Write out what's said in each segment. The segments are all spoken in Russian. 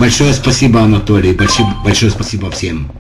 Большое спасибо, Анатолий. Большое спасибо всем.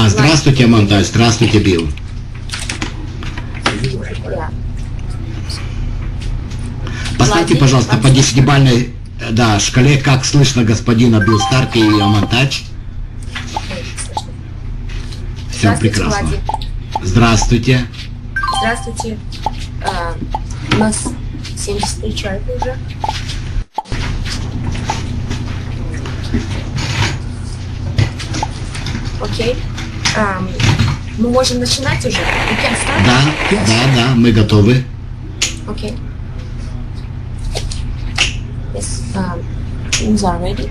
Здравствуйте, Монталь, здравствуйте, Билл. Поставьте, пожалуйста, по 10-бальной шкале, как слышно господина Билл Старки и Монтач. Все прекрасно. Здравствуйте. Здравствуйте. У нас 73 человека уже. Окей. Мы можем начинать уже? Да, мы готовы. Окей. Yes, things are ready.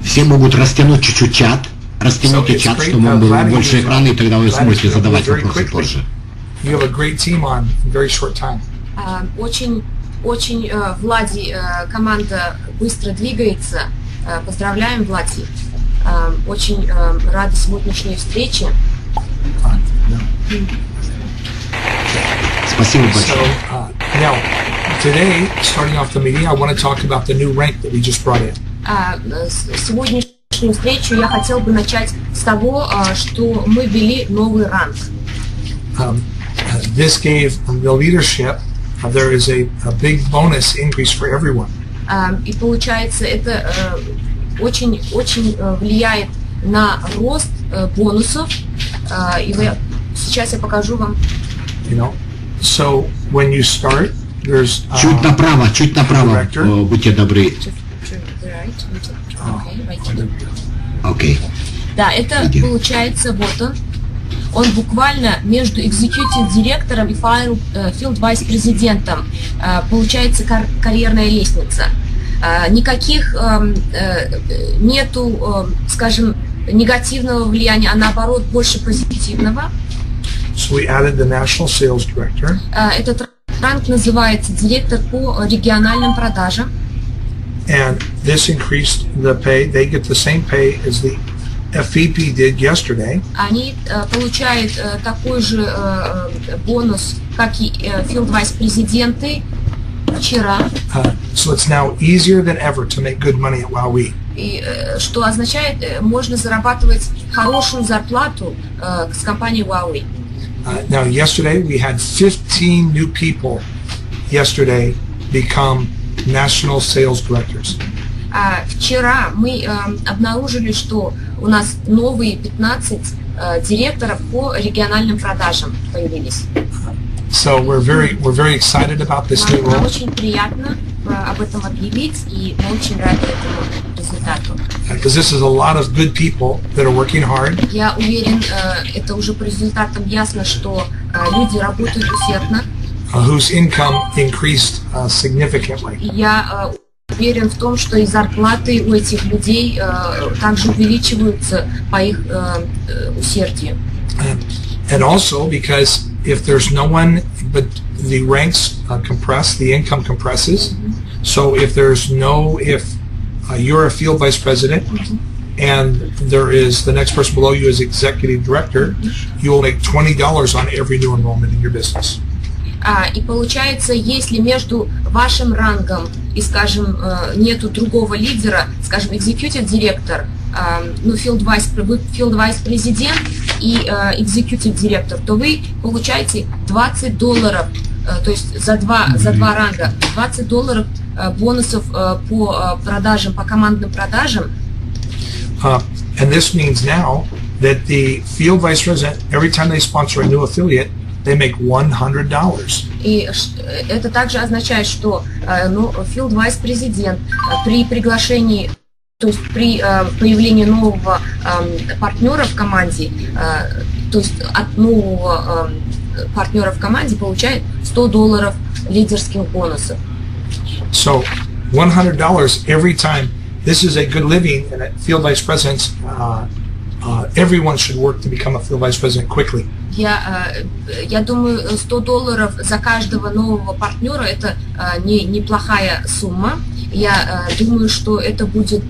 Все могут растянуть чуть-чуть чат. Растяните чат, чтобы он был больше экрана, и тогда вы сможете задавать вопросы позже. Очень, Влади, команда быстро двигается. Поздравляем, Влади. Очень рада сегодняшней встрече. Спасибо большое. Now, today, starting off the meeting, I want to talk about the new rank that we just brought in. Сегодняшнюю встречу я хотел бы начать с того, что мы ввели новый ранг. This gave the leadership, there is a big bonus increase for everyone. И получается, это очень влияет на рост бонусов. И сейчас я покажу вам. So when you start, there's чуть направо, будьте добры. Окей. Да, это получается, вот он буквально между экзекьютив-директором и филд-вайс-президентом. Получается карьерная лестница. Никаких нету, скажем, негативного влияния, а наоборот больше позитивного. So we added the national sales director. Этот ранг называется директор по региональным продажам. And this increased the pay. They get the same pay as the FVP did yesterday. Они получают такой же бонус, как и филд-вайс-президенты вчера. So it's now easier than ever to make good money at WowWe. И что означает, можно зарабатывать хорошую зарплату с компанией WowWe. Now, yesterday we had 15 new people yesterday become national sales directors. Вчера мы обнаружили, что у нас новые 15 директоров по региональным продажам появились. So we're very excited about this new role. Нам очень приятно об этом объявить, и мы очень рады этому результату. Because this is a lot of good people that are working hard. Я уверен, это уже по результатам ясно, что люди работают усердно. Whose income increased significantly. Я уверен в том, что и зарплаты у этих людей также увеличиваются по их усердию. And also because if there's no one, but the ranks compress, the income compresses. So if you're a field vice president and there is the next person below you is executive director, you will make $20 on every new enrollment in your business. И получается, если между вашим рангом и, скажем, нету другого лидера, скажем, executive директор, ну, field vice президент и executive директор, то вы получаете $20, то есть за два ранга, $20 бонусов по продажам, по командным продажам. And this means now that the field vice president, every time they sponsor a new affiliate, they make $100. И это также означает, что ну, field vice президент при приглашении, то есть при появлении нового партнера в команде, то есть от нового партнера в команде получает $100 лидерских бонусов. So $100 every time. This is a good living, and at field vice presidents, everyone should work to become a field vice president quickly. Я думаю, $100 за каждого нового партнера это неплохая сумма. Я думаю, что это будет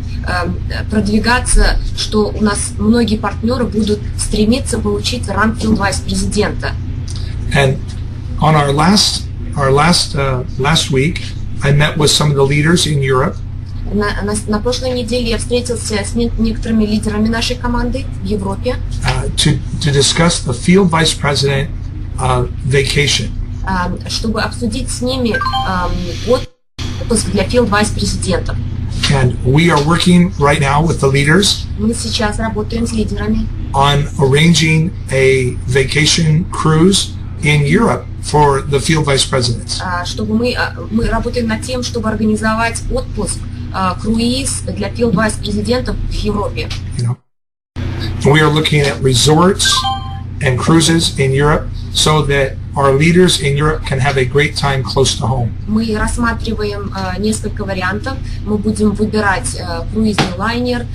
продвигаться, что у нас многие партнеры будут стремиться получить ранг field vice президента. And on our last week, I met with some of the leaders in Europe. На прошлой неделе я встретился с некоторыми лидерами нашей команды в Европе. To discuss the field vice president vacation. Чтобы обсудить с ними отпуск для field vice президентов. And we are working right now with the leaders. Мы сейчас работаем с лидерами. On arranging a vacation cruise in Europe for the field vice presidents. Чтобы мы работаем над тем, чтобы организовать отпуск, круиз для field vice президентов в Европе. We are looking at resorts and cruises in Europe so that our leaders in Europe can have a great time close to home. Мы рассматриваем несколько вариантов. Мы будем выбирать круизный лайнер,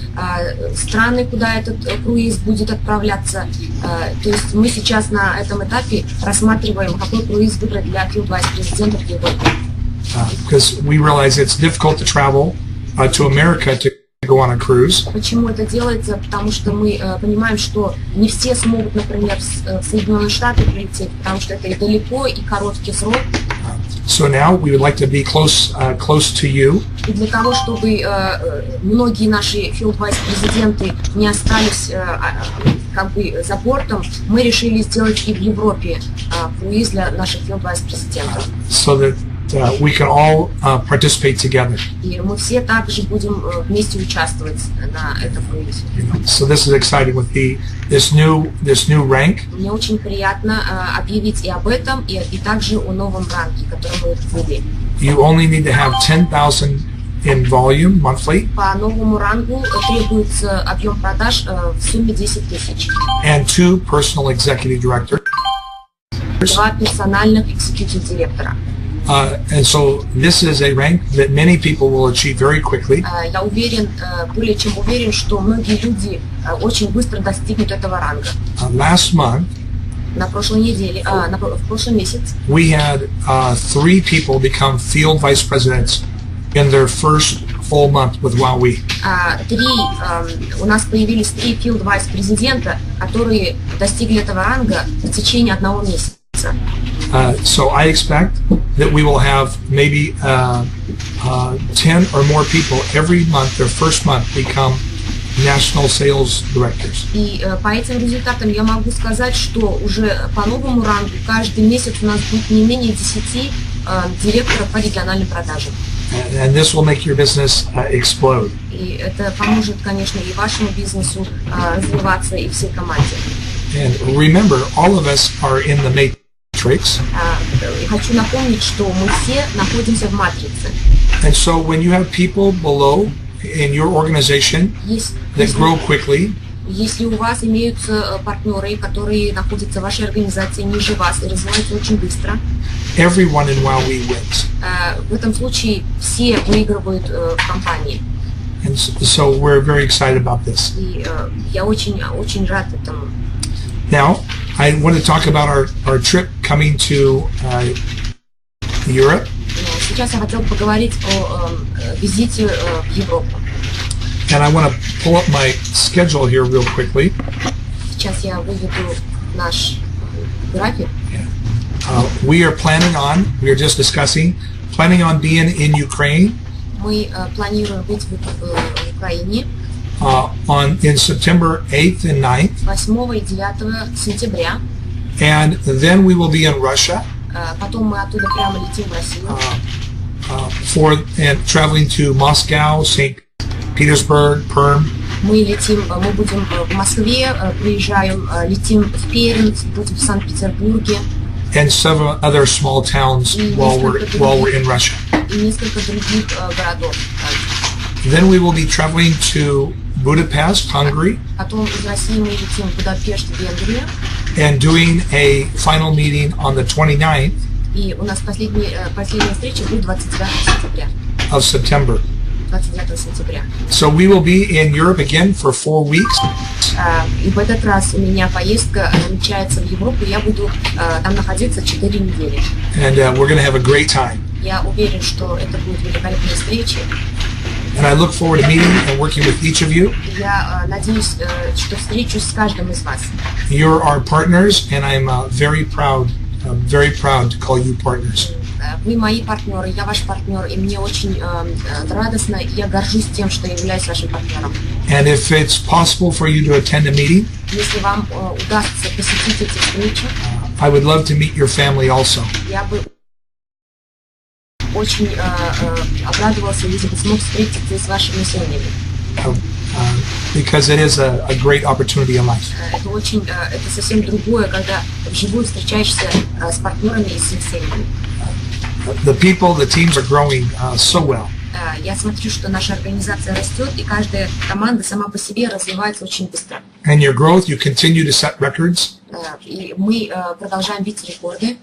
страны, куда этот круиз будет отправляться. То есть мы сейчас на этом этапе рассматриваем, какой круиз выбрать для field vice президентов в Европе. Because we realize it's difficult to travel to America to go on a cruise. Почему это делается? Потому что мы понимаем, что не все смогут, например, в Соединенные Штаты прилететь, потому что это и далеко, и короткий срок. So now we would like to be close to you. И для того, чтобы многие наши field vice президенты не остались как бы за бортом, мы решили сделать и в Европе круиз для наших field vice президентов. So that we can all participate together. И мы все также будем вместе участвовать на этом круизе. So this is exciting with this new rank. Мне очень приятно объявить и об этом, и также о новом ранге, который мы ввели. You only need to have 10,000 in volume monthly. По новому рангу требуется объем продаж в сумме 10 тысяч. And 2 personal executive directors. 2 персональных executive директора. And so this is a rank that many people will achieve very quickly. Я уверен, более чем уверен, что многие люди очень быстро достигнут этого ранга. Last month, на прошлой неделе, в прошлом месяце, we had 3 people become field vice presidents in their first full month with WowWe. У нас появились 3 field vice президента, которые достигли этого ранга в течение 1 месяца. So I expect that we will have maybe 10 or more people every month, their first month, become national sales directors. И по этим результатам я могу сказать, что уже по новому рангу каждый месяц у нас будет не менее 10 директоров по региональным продажам. And this will make your business explode. И это поможет, конечно, и вашему бизнесу развиваться, и всей команде. And remember, all of us are in the matrix. Хочу напомнить, что мы все находимся в матрице. And so when you have people below in your organization that grow quickly, если у вас имеются партнеры, которые находятся в вашей организации ниже вас и развиваются очень быстро, everyone in WowWe wins. В этом случае все выигрывают в компании. And so we're very excited about this. И я очень рад этому. Now, I want to talk about our trip coming to Europe. Сейчас я хотел поговорить о визите в Европу. And I want to pull up my schedule here real quickly. Сейчас я выведу наш график. We are just discussing, planning on being in Ukraine. Мы планируем быть в Украине In September 8th and 9th. 8 и 9 сентября. And then we will be in Russia. Потом мы оттуда прямо летим в Россию. And traveling to Moscow, St. Petersburg, Perm. Мы будем в Москве, приезжаем, летим в Пермь, будем в Санкт-Петербурге. And several other small towns while we're in Russia. И несколько других городов. Then we will be traveling to Budapest, Hungary. Потом из России мы летим в Будапешт, Венгрию. And doing a final meeting on the 29th. И у нас последняя встреча будет 29 сентября. Of September. 29 сентября. So we will be in Europe again for 4 weeks. И в этот раз у меня поездка намечается в Европу. Я буду там находиться 4 недели. And we're going to have a great time. Я уверен, что это будет великолепная встреча. And I look forward to meeting and working with each of you. Я надеюсь, что встречусь с каждым из вас. You're our partners, and I'm very proud to call you partners. Вы мои партнеры, я ваш партнер, и мне очень радостно, и я горжусь тем, что являюсь вашим партнером. And if it's possible for you to attend a meeting, если вам удастся посетить эти встречи, I would love to meet your family also. Я бы очень обрадовался, если бы смог встретиться с вашими семьями. Because it is a great opportunity in life. Это совсем другое, когда вживую встречаешься с партнерами и с семьями. The teams are growing so well. Я смотрю, что наша организация растет, и каждая команда сама по себе развивается очень быстро. And your growth, you continue to set records. И мы продолжаем бить рекорды.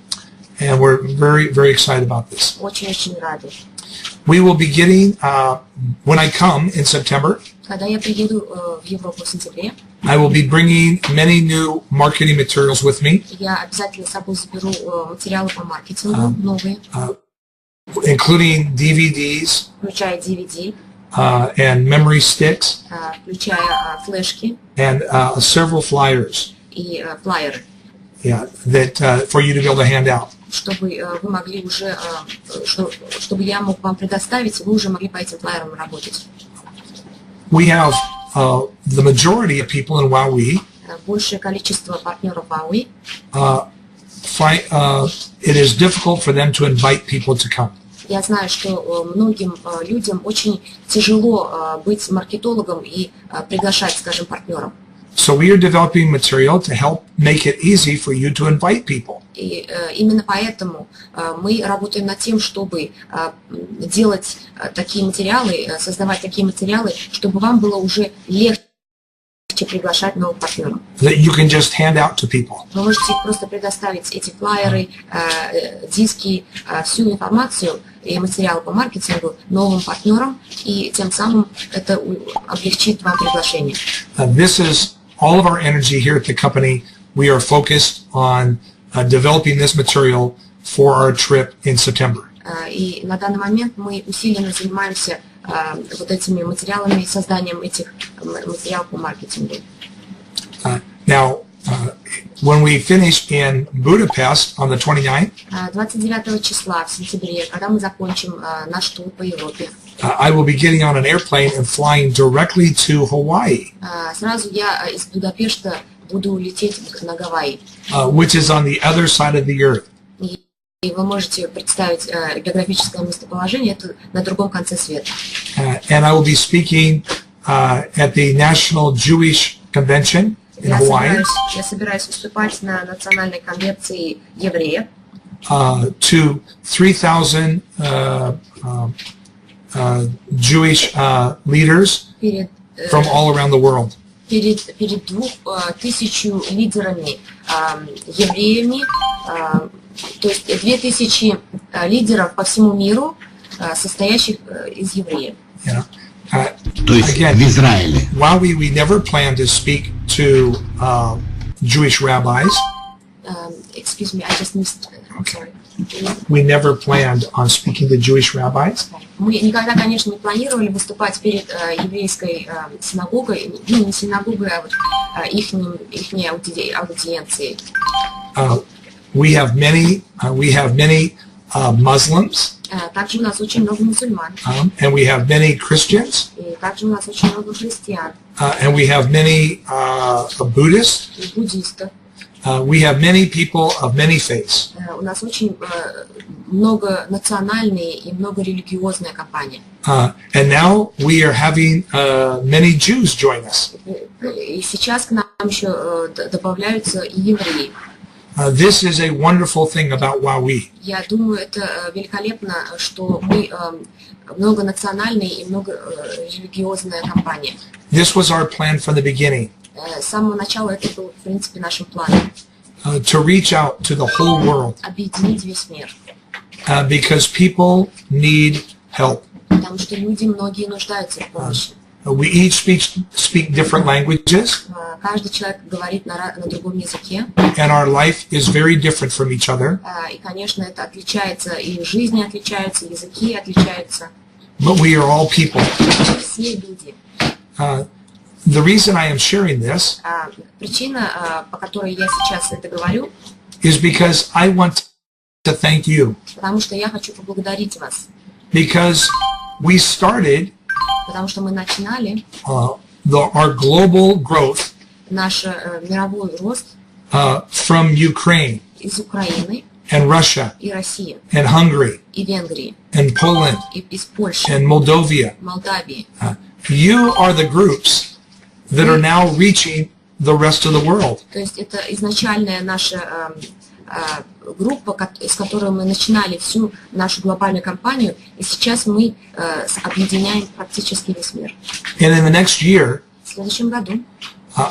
And we're very, very excited about this. Очень рады. We will be getting, when I come in September, когда я приеду в Европу в сентябре, I will be bringing many new marketing materials with me. Я обязательно с собой заберу материалы по маркетингу новые. Including DVDs, включая DVD, and memory sticks, включая флешки, and several flyers. И флайеры. Yeah, that for you to be able to hand out. Чтобы вы могли уже, чтобы я мог вам предоставить, и вы уже могли по этим флайерам работать. We have the majority of people in WowWe. Большее количество партнеров WowWe. It is difficult for them to invite people to come. Я знаю, что многим людям очень тяжело быть маркетологом и приглашать, скажем, партнеров. So we are developing material to help make it easy for you to invite people. И именно поэтому мы работаем над тем, чтобы делать такие материалы, создавать такие материалы, чтобы вам было уже легче приглашать новых партнеров. That you can just hand out to people. Вы можете просто предоставить эти флайеры, диски, всю информацию и материалы по маркетингу новым партнерам, и тем самым это облегчит вам приглашение. This is all of our energy here at the company. We are focused on developing this material for our trip in September. И на данный момент мы усиленно занимаемся вот этими материалами, созданием этих материалов по маркетингу. Now, when we finish in Budapest on the 29th, 29 числа в сентябре, когда мы закончим наш тур по Европе, I will be getting on an airplane and flying directly to Hawaii. Сразу я из Будапешта буду лететь на Гавайи. Which is on the other side of the earth. И вы можете представить географическое местоположение, это на другом конце света. And I will be speaking at the National Jewish Convention in Hawaii. Я собираюсь выступать на национальной конвенции евреев. To 3,000 Jewish leaders from all around the world. Перед 2000 лидерами евреями, то есть 2000 лидеров по всему миру, состоящих из евреев. То есть в Израиле. WowWe, we never planned to speak to Jewish rabbis. Excuse me, I just missed. I'm sorry. We never planned on speaking to Jewish rabbis. Мы никогда, конечно, не планировали выступать перед еврейской синагогой, ну не синагогой, а вот ихней аудиенцией. We have many Muslims. Также у нас очень много мусульман. And we have many Christians. И также у нас очень много христиан. And we have many Buddhists. И буддистов. We have many people of many faiths. У нас очень много национальные и много религиозная компания. And now we are having many Jews join us. И сейчас к нам еще добавляются и евреи. This is a wonderful thing about WowWe. Я думаю, это великолепно, что мы многонациональная и многорелигиозная компания. This was our plan from the beginning. С самого начала это был, в принципе, нашим планом. To reach out to the whole world. Объединить весь мир. Because people need help. Потому что люди многие нуждаются в помощи. We each speak different languages. Каждый человек говорит на другом языке. And our life is very different from each other. И, конечно, это отличается, и жизни отличаются, языки отличаются. But we are all people. Все люди. The reason I am sharing this Причина, по которой я сейчас это говорю, is because I want to thank you. Потому что я хочу поблагодарить вас. Because we started Потому что мы начинали our global growth наш мировой рост from Ukraine из Украины and Russia и России and Hungary и Венгрии and Poland и из Польши, and Moldova. Молдавии. You are the groups that are now reaching the rest of the world. То есть это изначальная наша группа, с которой мы начинали всю нашу глобальную кампанию, и сейчас мы объединяем практически весь мир. And in the next year, В следующем году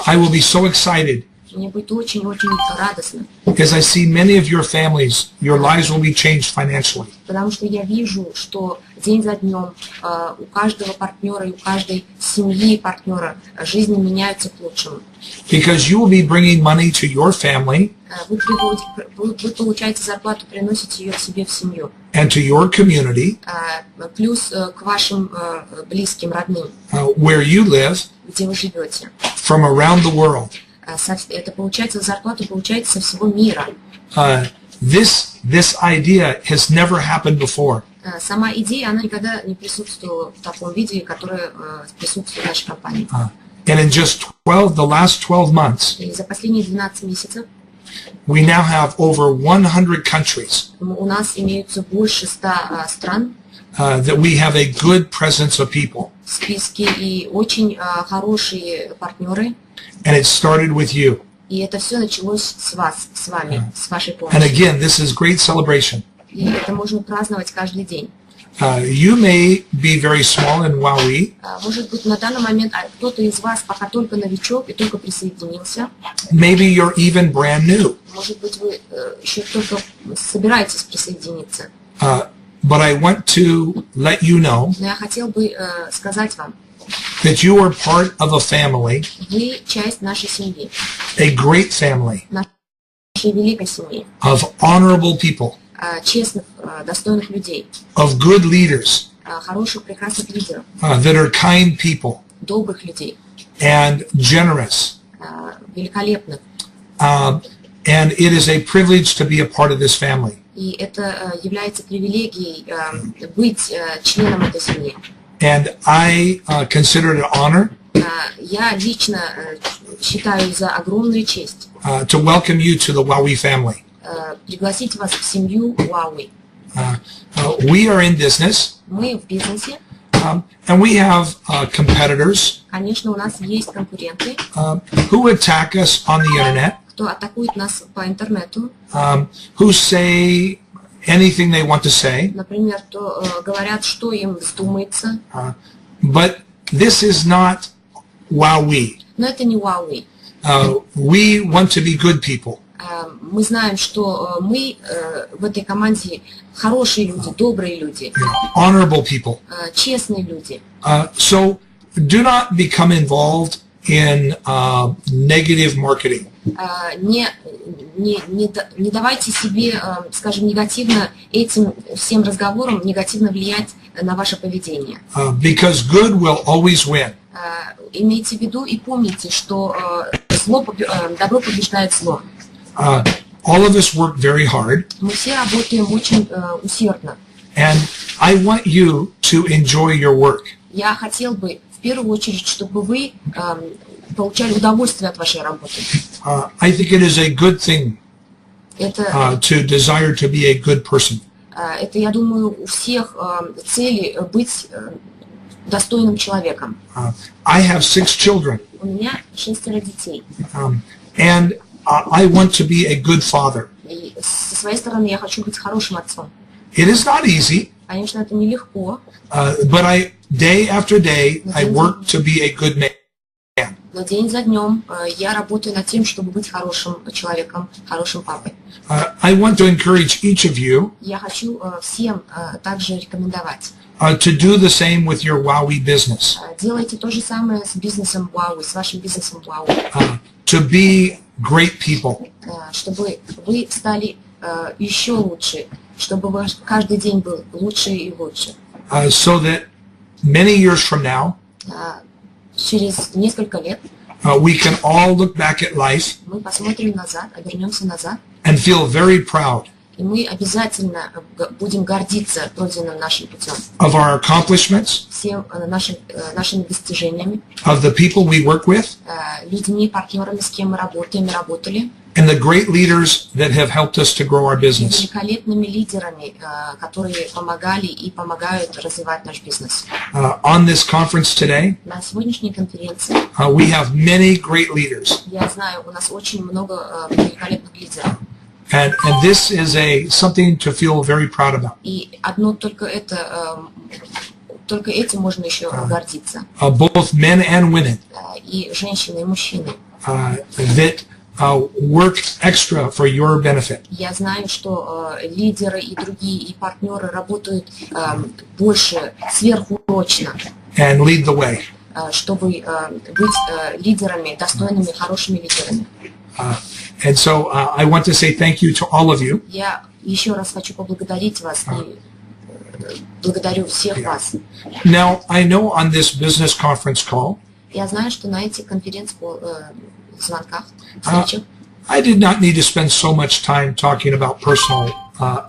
I will be so excited мне будет очень-очень радостно, as I see many of your families, your lives will be changed financially. потому что я вижу, что день за днем у каждого партнера и у каждой семьи партнера жизни меняются к лучшему. Because you will be bringing money to your family Вы получаете зарплату, приносите ее себе в семью. and to your community Плюс к вашим близким, родным, where you live где вы живете. from around the world. Это получается, зарплату получаете со всего мира. This idea has never happened before. Сама идея, она никогда не присутствовала в таком виде, которое присутствует в нашей компании. And in just the last 12 months, И за последние 12 месяцев we now have over 100 countries у нас имеются больше 100 стран that we have a good presence of people. в списке и очень хорошие партнеры. And it started with you. И это все началось с вас, с вами, с вашей And помощью. again, this is great celebration. И это можно праздновать каждый день. You may be very small in WowWe. Может быть, на данный момент кто-то из вас пока только новичок и только присоединился. Maybe you're even brand new. Может быть, вы еще только собираетесь присоединиться. But I want to let you know Но я хотел бы сказать вам, that you are part of a family, вы часть нашей семьи, a great family нашей великой семьи, of honorable people, честных, достойных людей, of good leaders, хороших, прекрасных лидеров, that are kind people добрых людей, and generous. великолепных. And it is a privilege to be a part of this family. И это является привилегией быть членом этой семьи. And I consider it an honor Я лично считаю за огромную честь to welcome you to the WowWe family. Пригласить вас в семью WowWe. We are in business, Мы в бизнесе. and we have competitors Конечно, у нас есть конкуренты, who attack us on the internet, кто атакует нас по интернету. who say anything they want to say. Например, то говорят, что им вздумается. But this is not WowWe. Но это не WowWe. We want to be good people. Мы знаем, что мы в этой команде хорошие люди, добрые люди, Honorable people. честные люди. So do not become involved in negative marketing. Не давайте себе, скажем, негативно этим всем разговорам негативно влиять на ваше поведение. Because good will always win. Имейте в виду и помните, что добро побеждает зло. All of us work very hard. Мы все работаем очень усердно. And I want you to enjoy your work. Я хотел бы в первую очередь, чтобы вы получали удовольствие от вашей работы. I think it is a good thing to desire to be a good person. Это, я думаю, у всех цели быть достойным человеком. I have 6 children. У меня 6 детей. And I want to be a good father. И со своей стороны я хочу быть хорошим отцом. It is not easy. Конечно, это нелегко. But day after day, I work to be a good man. Но день за днем я работаю над тем, чтобы быть хорошим человеком, хорошим папой. I want to encourage each of you Я хочу всем также рекомендовать. To do the same with your WowWe business. Делайте то же самое с бизнесом WowWe, с вашим бизнесом WowWe. To be great people. Чтобы вы стали еще лучше, чтобы ваш каждый день был лучше и лучше. So that many years from now, через несколько лет we can all look back at life мы посмотрим назад, обернемся назад, and feel very proud и мы обязательно будем гордиться пройденным нашим путем. Of our accomplishments, всем нашими достижениями, of the people we work with, людьми, партнерами, с кем мы работаем и работали, and the great leaders that have helped us to grow our business. Великолепными лидерами, которые помогали и помогают развивать наш бизнес. On this conference today, на сегодняшней конференции we have many great leaders. Я знаю, у нас очень много великолепных лидеров. And this is something to feel very proud about. И одно только этим можно еще гордиться. Both men and women. И женщины, и мужчины. That work extra for your benefit. Я знаю, что лидеры и другие и партнеры работают больше, сверхурочно. And lead the way. Чтобы быть лидерами, достойными, хорошими лидерами. And so I want to say thank you to all of you. Я еще раз хочу поблагодарить вас и благодарю всех вас. Now I know on this business conference call, я знаю, что на этих звонках, встречах, I did not need to spend so much time talking about personal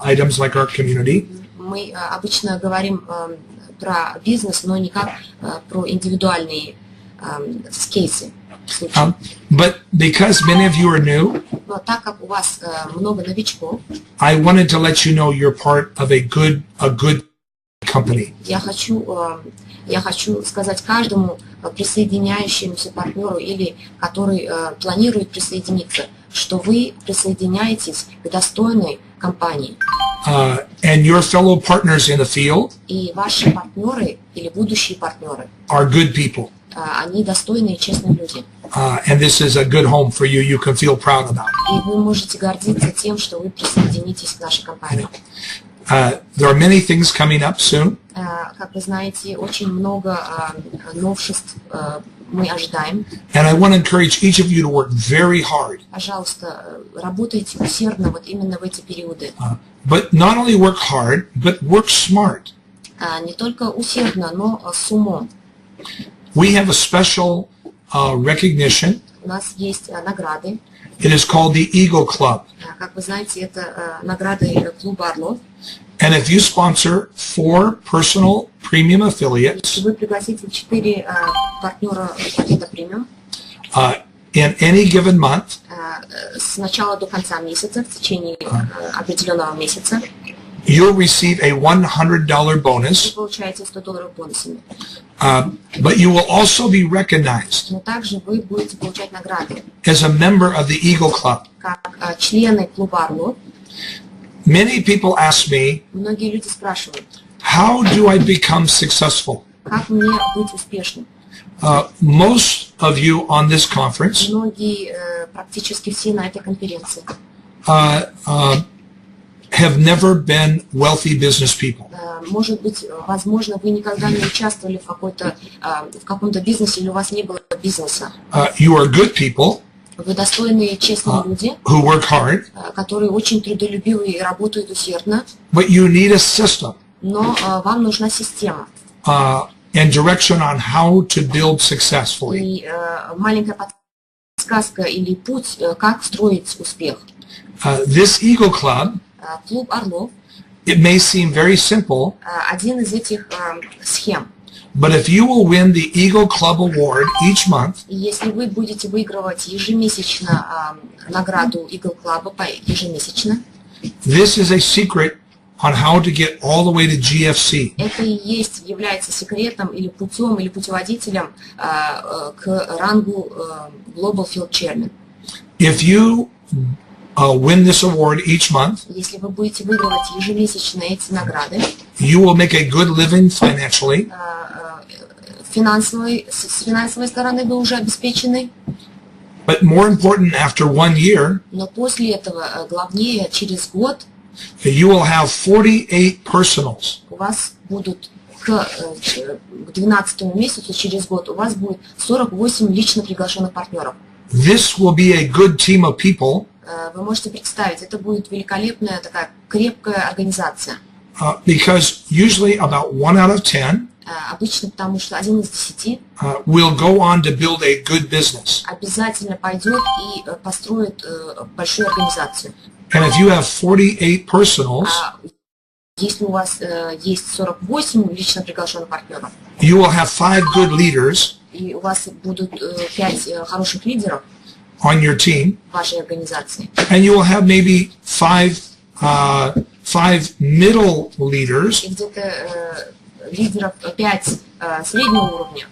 items like our community. Мы обычно говорим про бизнес, но никак про индивидуальные кейсы. But because many of you are new, но так как у вас много новичков, I wanted to let you know you're part of a good company. Я хочу сказать каждому присоединяющемуся партнеру или который планирует присоединиться, что вы присоединяетесь к достойной компании. And your fellow partners in the field и ваши партнеры или будущие партнеры are good people. Они достойные и честные люди. And this is a good home for you. You can feel proud about. И вы можете гордиться тем, что вы присоединитесь к нашей компании. There are many things coming up soon. Как вы знаете, очень много новшеств мы ожидаем. And I want to encourage each of you to work very hard. Пожалуйста, работайте усердно вот именно в эти периоды. But not only work hard, but work smart. Не только усердно, но с умом. We have a special recognition. У нас есть награды. It is called the Eagle Club. Как вы знаете, это награды клуба Орлов. And if you sponsor 4 personal premium affiliates, если вы пригласите 4 партнера пакета премиум, in any given month, с начала до конца месяца, в течение определенного месяца, you'll receive a $100 bonus. Вы получаете $100 бонусами. But you will also be recognized но также вы будете получать награды as a member of the Eagle Club. Как члены клуба Орлов. Many people ask me, многие люди спрашивают, how do I become successful? Как мне быть успешным? Most of you on this conference многие, практически все на этой конференции have never been wealthy business people. Может быть, возможно, вы никогда не участвовали в каком-то бизнесе или у вас не было бизнеса. You are good people. Вы достойные, честные люди, who work hard, которые очень трудолюбивые и работают усердно. But you need a system. Но вам нужна система. And direction on how to build successfully. И маленькая подсказка или путь, как строить успех. This Eagle Club, клуб орлов, it may seem very simple, один из этих схем. but if you will win the Eagle Club Award each month, И если вы будете выигрывать ежемесячно награду Eagle Club ежемесячно, this is a secret on how to get all the way to GFC. это и является секретом или путем, или путеводителем к рангу Global Field Chairman. If you win this award each month, Если вы будете выигрывать ежемесячно эти награды, you will make a good living financially, с финансовой стороны вы уже обеспечены, but more important, after 1 year, но после этого, главнее, через год you will have 48 personals. у вас будут к 12 месяцу, через год, у вас будет 48 лично приглашенных партнеров. This will be a good team of people, Вы можете представить, это будет великолепная, такая крепкая организация. because usually about 1 out of 10 Обычно потому, что 1 из 10 will go on to build a good business. обязательно пойдет и построит большую организацию. And if you have 48 personals, Если у вас есть 48 лично приглашенных партнеров, you will have 5 good leaders и у вас будут 5 хороших лидеров on your team, в вашей организации, and you will have maybe 5 middle leaders, и где-то лидеров 5 среднего уровня,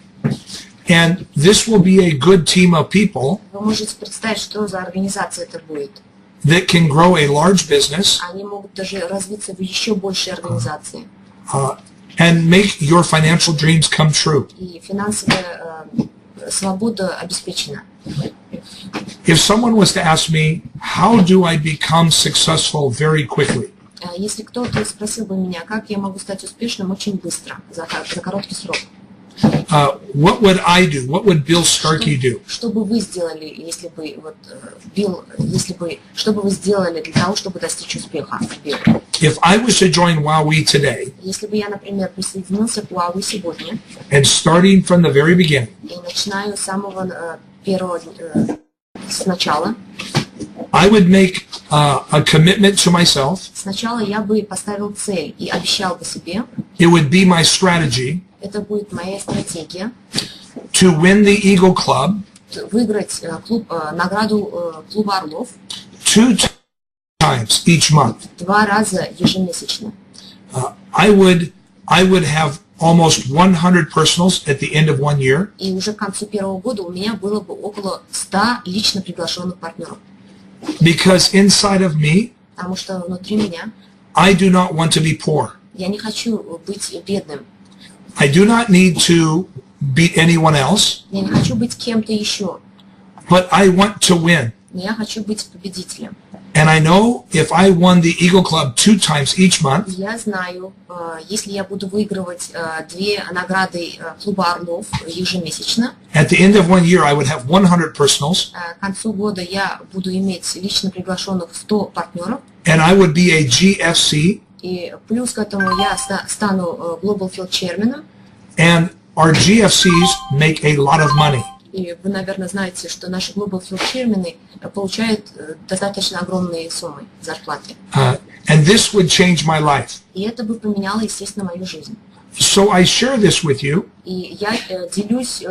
and this will be a good team of people вы можете представить, что за организация это будет. that can grow a large business Они могут даже развиться в еще большей организации. and make your financial dreams come true. И финансовая свобода обеспечена. If someone was to ask me, how do I become successful very quickly? Если кто-то спросил бы меня, как я могу стать успешным очень быстро, за короткий срок, What would I do? What would Bill Starkey do? что бы вы сделали, если бы что бы вы сделали для того, чтобы достичь успеха, Билл? If I was to join WowWe today, Если бы я, например, присоединился к WowWe сегодня and starting from the very beginning, и начинаю с самого первого сначала, I would make a commitment to myself. сначала я бы поставил цель и обещал бы себе, It would be my strategy это будет моя стратегия, to win the Eagle Club выиграть награду клуба орлов 2 times each month. 2 раза ежемесячно. I would have almost 100 personals at the end of 1 year. И уже к концу первого года у меня было бы около 100 лично приглашенных партнеров. Because inside of me, Потому что внутри меня I do not want to be poor. я не хочу быть бедным. I do not need to beat anyone else, Я не хочу быть кем-то еще. but I want to win. Но я хочу быть победителем. And I know if I won the Eagle Club 2 times each month, Я знаю, если я буду выигрывать 2 награды клуба орлов ежемесячно, at the end of 1 year I would have 100 personals, к концу года я буду иметь лично приглашенных 100 партнеров, and I would be a GFC, и плюс к этому я стану Global Field Chairman, and our GFCs make a lot of money. и вы, наверное, знаете, что наши Global Field Chairmen получают достаточно огромные суммы зарплаты. And this would change my life. И это бы поменяло, естественно, мою жизнь. So I share this with you И я делюсь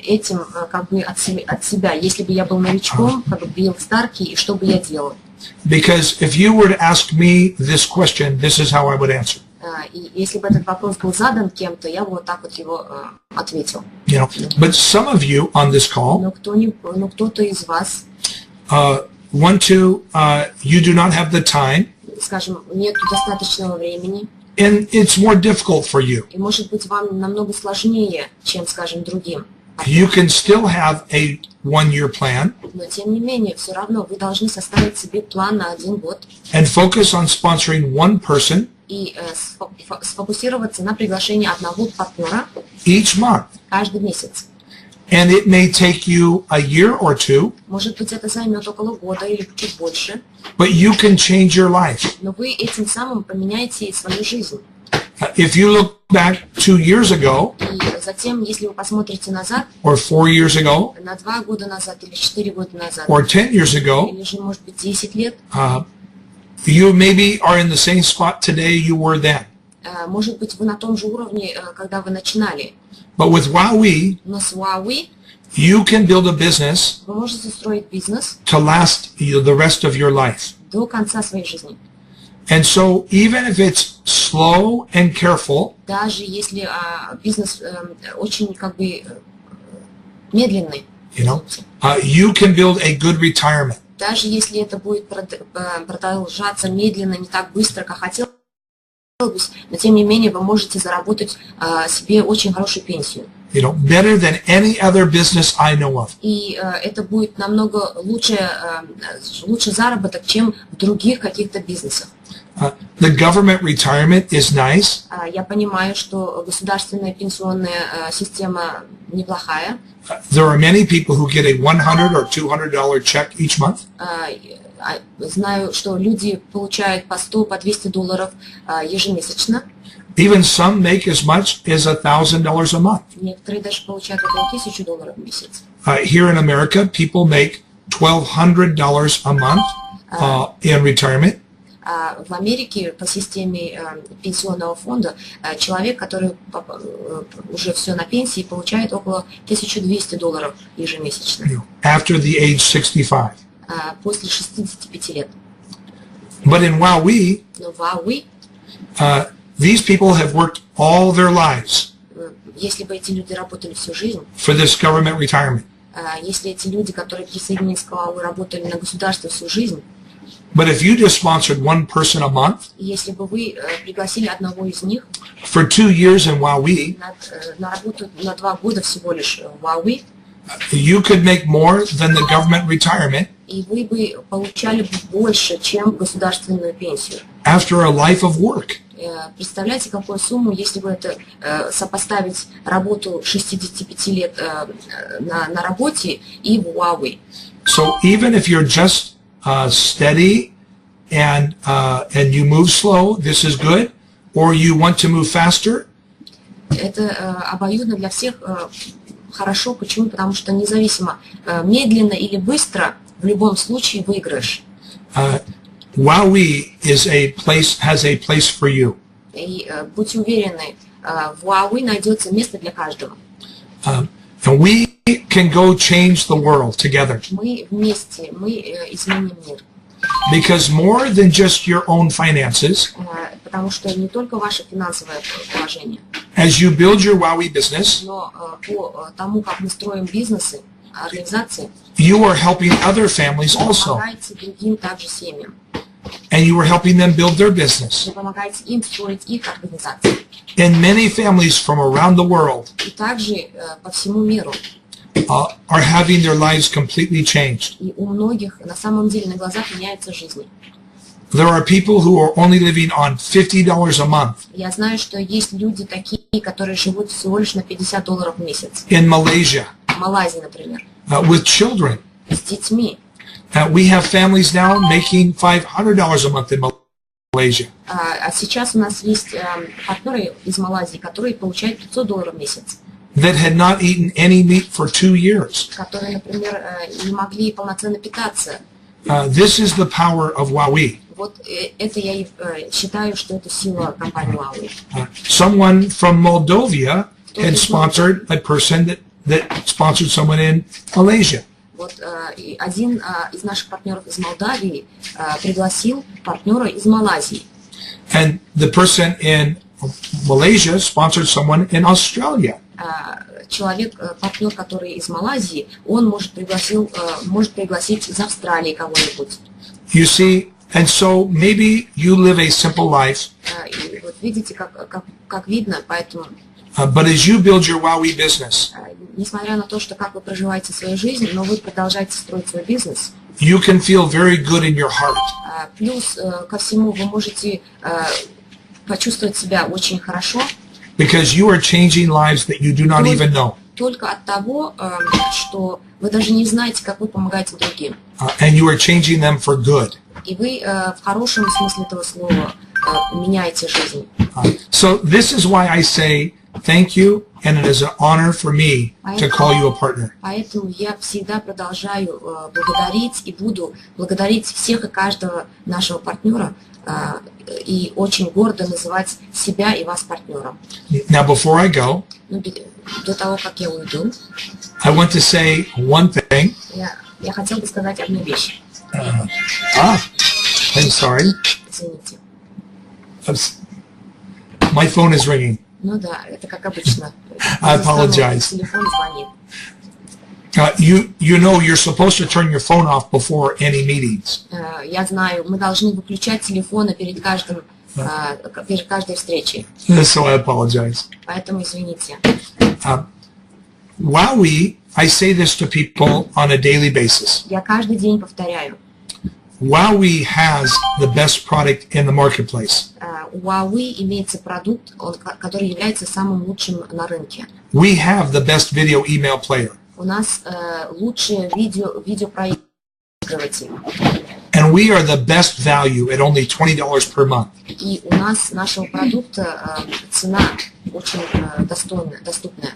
этим как бы от себя. Если бы я был новичком, как бы Билл Старки, и что бы я делал? because if you were to ask me this question, this is how I would answer. И если бы этот вопрос был задан кем-то, я бы вот так вот его ответил. You know, but some of you on this call Но кто-то из вас, want to, you do not have the time, скажем, нет достаточного времени, and it's more difficult for you. и может быть вам намного сложнее, чем, скажем, другим. You can still have a 1-year plan Но тем не менее, все равно вы должны составить себе план на 1 год and focus on sponsoring one person и сфокусироваться на приглашении одного партнера each month. каждый месяц. And it may take you a year or 2, Может быть, это займет около года или чуть больше, but you can change your life. но вы этим самым поменяете свою жизнь. If you look back 2 years ago, И затем, если вы посмотрите назад, or 4 years ago, на 2 года назад или 4 года назад, or 10 years ago, или же, может быть, 10 лет, you maybe are in the same spot today you were then. Может быть, вы на том же уровне, когда вы начинали. But with WowWe, Но с WowWe you can build a business вы можете строить бизнес to last the rest of your life. до конца своей жизни. And so even if it's slow and careful, Даже если бизнес очень как бы медленный, you know, you can build a good retirement. даже если это будет продолжаться медленно, не так быстро, как хотелось бы, но тем не менее вы можете заработать себе очень хорошую пенсию. You know, better than any other business I know of. И это будет намного лучше заработок, чем в других каких-то бизнесах. The government retirement is nice. Я понимаю, что государственная пенсионная система неплохая. There are many people who get a $100 or $200 check each month. Знаю, что люди получают по 100, по $200 ежемесячно. Even some make as much as $1,000 a month. Некоторые даже получают около $1000 в месяц. Here in America, people make $1,200 a month in retirement. В Америке по системе пенсионного фонда человек, который уже все на пенсии, получает около $1200 ежемесячно. After the age 65. После 65 лет. But in WowWe, Но в WowWe, these people have worked all their lives если бы эти люди работали всю жизнь, for this government retirement. Если эти люди, которые присоединились к WowWe, работали на государство всю жизнь, But if you just sponsored one person a month если бы вы пригласили одного из них for 2 years in WowWe, на работу на 2 года всего лишь в WowWe, you could make more than the government retirement и вы бы получали больше, чем государственную пенсию. after a life of work. Представляете, какую сумму, если бы это сопоставить работу 65 лет на работе и в WowWe. So even if you're just steady and you move slow, this is good, or you want to move faster. Это обоюдно для всех хорошо. Почему? Потому что независимо, медленно или быстро, в любом случае выиграешь. WowWe has a place for you. И будьте уверены, в WowWe найдется место для каждого. And we can go change the world together. Мы вместе, мы изменим мир. Because more than just your own finances, потому что не только ваше финансовое положение, as you build your WowWe business, но по тому, как мы строим бизнесы, организации, you are helping other families also. помогаете другим также семьям. And you are helping them build their business. Вы помогаете им строить их организации. And many families from around the world И также по всему миру. Are having their lives completely changed. И у многих на самом деле на глазах меняются жизни. There are people who are only living on $50 a month. Я знаю, что есть люди такие, которые живут всего лишь на $50 в месяц. In Malaysia. В Малайзии, например. With children. С детьми. We have families now making $500 a month in Malaysia. А сейчас у нас есть партнеры из Малайзии, которые получают $500 в месяц. That had not eaten any meat for 2 years. Которые, например, не могли полноценно питаться. This is the power of WowWe. Вот это я считаю, что это сила компании WowWe. Someone from Moldova had sponsored a person that sponsored someone in Malaysia. Вот один из наших партнеров из Молдавии пригласил партнера из Малайзии. And the person in Malaysia sponsored someone in Australia. Человек, партнер, который из Малайзии, он может пригласить из Австралии кого-нибудь. You see, and so maybe you live a simple life. И вот видите, как видно, поэтому. But as you build your WowWe business, несмотря на то, что как вы проживаете свою жизнь, но вы продолжаете строить свой бизнес. You can feel very good in your heart. Плюс ко всему вы можете почувствовать себя очень хорошо. Because you are changing lives that you do not even know. Только от того, что вы даже не знаете, как вы помогаете другим. And you are changing them for good. И вы в хорошем смысле этого слова меняете жизнь. So this is why I say thank you and it is an honor for me to call you a partner. Поэтому я всегда продолжаю благодарить и буду благодарить всех и каждого нашего партнера и очень гордо называть себя и вас партнером. Now, before I go, до того, как я уйду, I want to say one thing. Я хотел бы сказать одну вещь. I'm sorry. Извините. My phone is ringing. Ну да, это как обычно. I apologize. Телефон звонит. You know you're supposed to turn your phone off before any meetings. Я знаю, мы должны выключать телефоны перед каждой встречей. So I apologize. Поэтому извините. WowWe, I say this to people on a daily basis. Я каждый день повторяю. WowWe has the best product in the marketplace. У WowWe имеется продукт, который является самым лучшим на рынке. We have the best video email player. У нас лучшие видеопроигрыватель. And we are the best value at only $20 per month. И у нас нашего продукта цена очень доступная.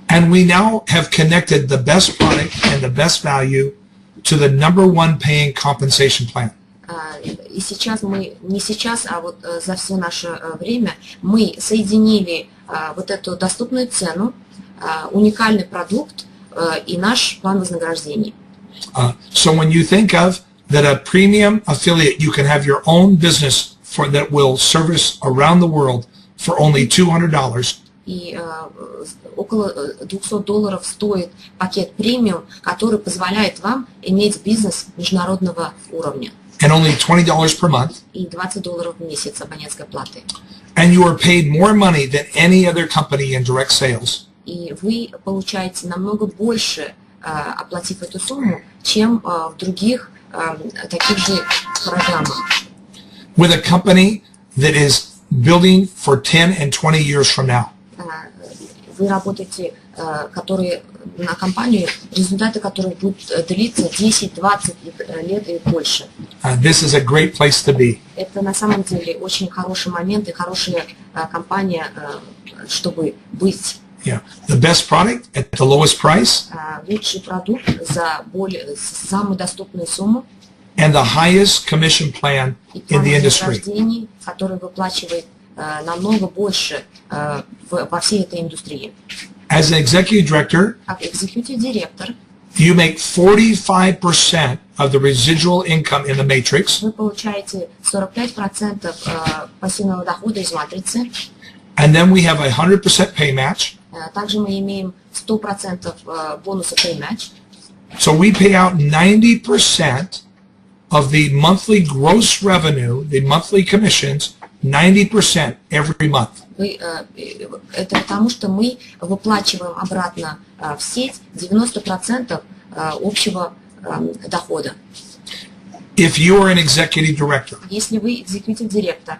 And we now have connected the best product and the best value to the #1 paying compensation plan. И сейчас мы, не сейчас, а вот за все наше время, мы соединили вот эту доступную цену, уникальный продукт и наш план вознаграждений. So when you think of that a premium affiliate, you can have your own business that will service around the world for only $200. И около $200 стоит пакет премиум, который позволяет вам иметь бизнес международного уровня. And only $20 per month. И $20 в месяц абонентской платы. And you are paid more money than any other company in direct sales. И вы получаете намного больше, оплатив эту сумму, чем в других таких же программах. With a company that is building for 10 and 20 years from now. Вы работаете, которые на компанию, результаты которых будут длиться 10-20 лет и больше. This is a great place to be. Это на самом деле очень хороший момент и хорошая компания, чтобы быть. Yeah, the best product at the lowest price. Лучший продукт за самую доступную сумму. And the highest commission plan in the industry. Который выплачивает намного больше во всей этой индустрии. As an executive director, как executive director, you make 45% of the residual income in the matrix. Вы получаете 45% пассивного дохода из матрицы. And then we have a 100% pay match. Также мы имеем 100% бонуса pay match. So we pay out 90% of the monthly gross revenue, the monthly commissions, 90% every month. Это потому, что мы выплачиваем обратно в сеть 90% общего дохода. If you are an executive director, если вы executive director,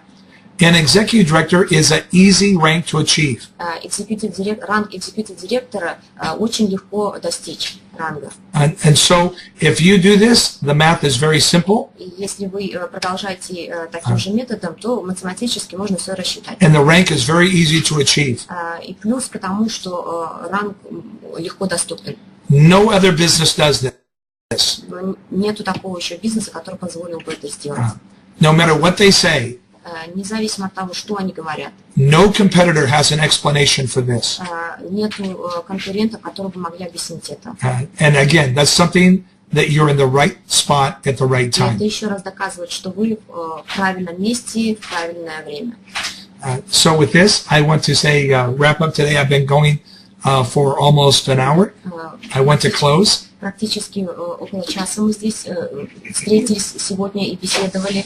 an executive director is an easy rank to achieve. Ранг executive директора очень легко достичь ранга. And so, if you do this, the math is very simple. И если вы продолжаете таким же методом, то математически можно все рассчитать. And the rank is very easy to achieve. И плюс к тому, что ранг легко доступен. No other business does this. Нету такого еще бизнеса, который позволил бы это сделать. No matter what they say. Независимо от того, что они говорят. No competitor has an explanation for this. Нету конкурентов, которые бы могли объяснить это. And again, that's something that you're in the right spot at the right time. Это еще раз доказывает, что вы в правильном месте в правильное время. So with this, I want to say wrap up today. I've been going for almost an hour. I want to close. Практически около часа мы здесь встретились сегодня и беседовали.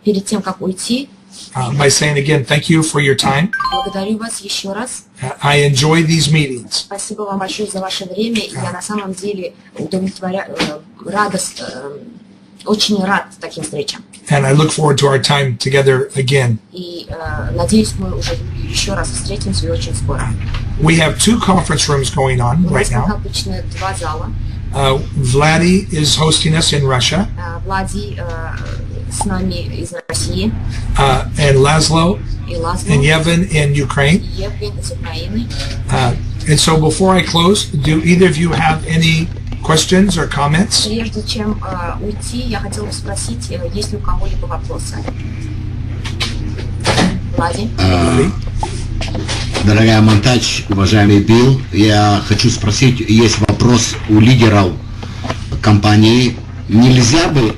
Перед тем, как уйти, by saying again, thank you for your time. Благодарю вас еще раз. I enjoy these meetings. Спасибо вам большое за ваше время. И я на самом деле очень рад таким встречам. And I look forward to our time together again. И надеюсь, мы уже еще раз встретимся и очень скоро. We have 2 conference rooms going on right now. Обычно 2 зала. Vladi is hosting us in Russia. Влади с нами из России. And Laszlo и Лазло. And Yevon in Ukraine. Евген из Украины. And so before I close, do either of you have any questions or comments? Прежде чем уйти, я хотела бы спросить, есть ли у кого-либо вопросы? Влади? Дорогая Монтач, уважаемый Билл, я хочу спросить, есть вопрос у лидеров компании. Нельзя бы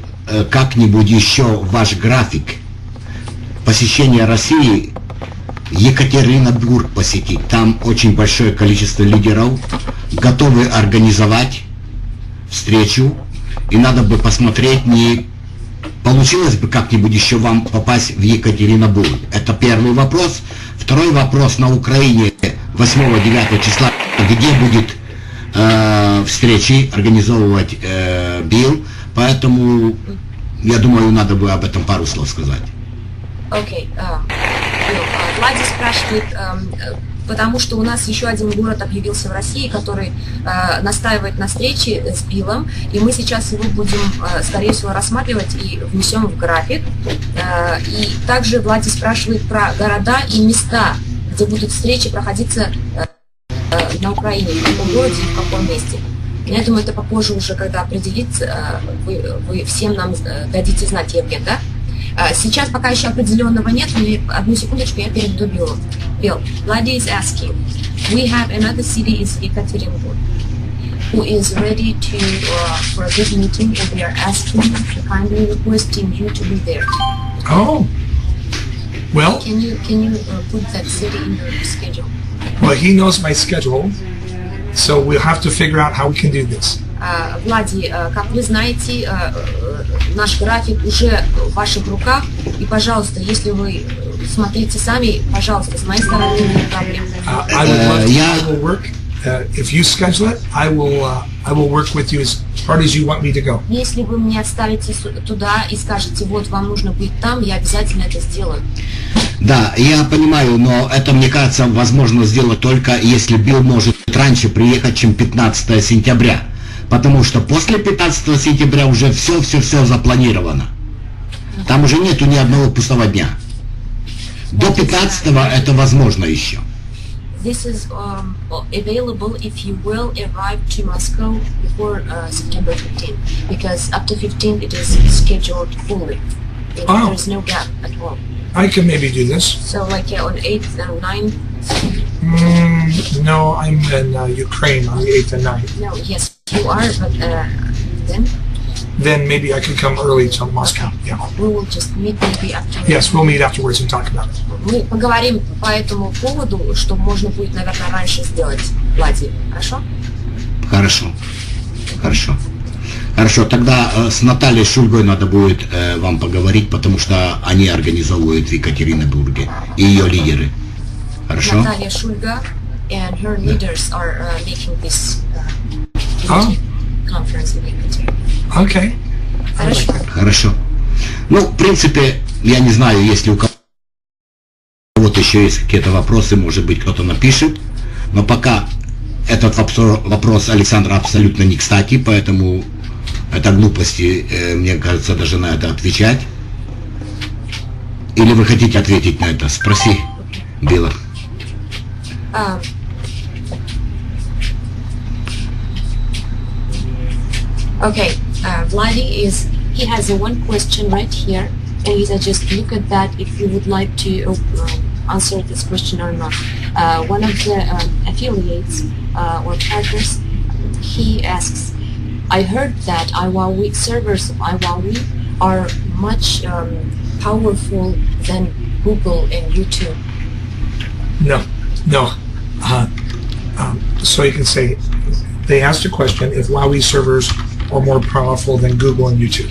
как-нибудь еще ваш график посещения России, Екатеринбург посетить? Там очень большое количество лидеров готовы организовать встречу, и надо бы посмотреть, не получилось бы как-нибудь еще вам попасть в Екатеринбург. Это первый вопрос. Второй вопрос: на Украине 8-9 числа, где будет встречи организовывать Билл, поэтому я думаю, надо бы об этом пару слов сказать. Окей. Влади спрашивает, потому что у нас еще один город объявился в России, который настаивает на встрече с Биллом, и мы сейчас его будем, скорее всего, рассматривать и внесем в график. И также Влади спрашивает про города и места, где будут встречи проходиться на Украине, в каком городе и в каком месте. Я думаю, это попозже уже, когда определится, вы всем нам дадите знать, Евген, да? Сейчас пока еще определенного нет, но одну секундочку, я перейду Биллу. Bill, Vladi is asking, we have another city is Ekaterinburg, who is ready to for a big meeting, and we are asking, kindly requesting you to be there. Oh, well. Can you put that city in your schedule? Well, he knows my schedule, so we'll have to figure out how we can do this. Влади, как вы знаете, наш график уже в ваших руках, и, пожалуйста, если вы смотрите сами, пожалуйста, с моей стороны нет проблем. I will work. If you schedule it, I will work with you as hard as you want me to go. Если вы мне отставите туда и скажете, вот, вам нужно быть там, я обязательно это сделаю. Да, я понимаю, но это, мне кажется, возможно сделать только если Билл может раньше приехать, чем 15 сентября. Потому что после 15 сентября уже все запланировано. Там уже нету ни одного пустого дня. До 15 это возможно еще. This is available if you will arrive to Moscow before September 15, because up to 15 it is scheduled fully. There is no gap at all. I can maybe do this. So like on 8th and 9th? No, I'm in Ukraine on the 8th and 9th. No, yes, you are, but then? Then maybe I could come early to Moscow. Yeah. We will just meet maybe afterwards. Yes, we'll meet afterwards and talk about it. Мы поговорим по этому поводу, что можно будет, наверное, раньше сделать, Влади. Хорошо? Хорошо, тогда с Натальей Шульгой надо будет вам поговорить, потому что они организовывают в Екатеринбурге, и ее лидеры. Хорошо? Наталья Шульга and her leaders are making this conference in Екатеринбурге. Okay. Хорошо. Ну, в принципе, я не знаю, если у кого-то еще есть какие-то вопросы, может быть, кто-то напишет, но пока этот вопрос Александра абсолютно не кстати, поэтому это глупости, мне кажется, даже на это отвечать. Или вы хотите ответить на это? Спроси Билла. Okay, Vladi he has one question right here, and he said just look at that if you would like to answer this question or not. One of the affiliates or partners, he asks, I heard that IWowWe servers of IWowWe are much powerful than Google and YouTube. No. So you can say, they asked a question if WowWe servers are more powerful than Google and YouTube.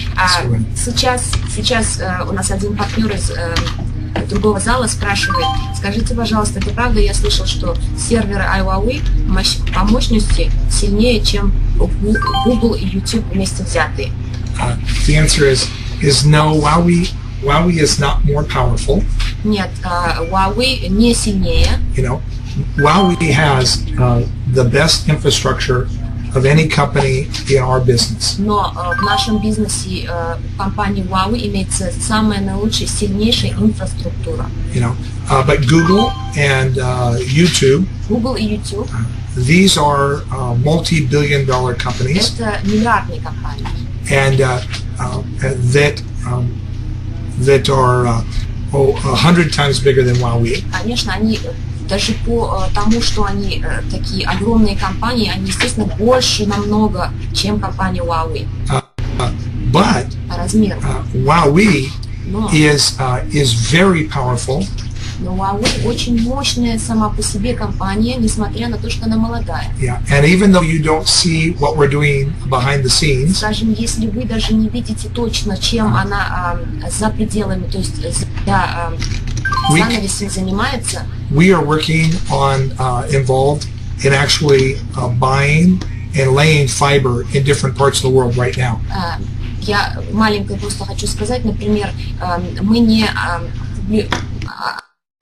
Сейчас у нас один партнер из другого зала спрашивает, скажите, пожалуйста, это правда? Я слышал, что серверы IWowWe по мощности сильнее, чем Google и YouTube вместе взятые. The answer is no. WowWe is not more powerful. Нет, WowWe не сильнее. You know, WowWe has the best infrastructure of any company in our business. Но в нашем бизнесе компании WowWe имеется самая наилучшая, сильнейшая инфраструктура. You know, but Google and YouTube, Google и YouTube these are multi-billion-dollar companies, это миллиардные компании. and that are 100 times bigger than WowWe. Конечно, они даже по тому, что они такие огромные компании, они, естественно, больше намного, чем компания WowWe. But По размеру. WowWe Но is very powerful. Но WowWe очень мощная сама по себе компания, несмотря на то, что она молодая. Yeah, and even though you don't see what we're doing behind the scenes, Скажем, если вы даже не видите точно, чем она за пределами, то есть за занавесом занимается, we are working on involved in actually buying and laying fiber in different parts of the world right now. Я маленькое просто хочу сказать, например, мы не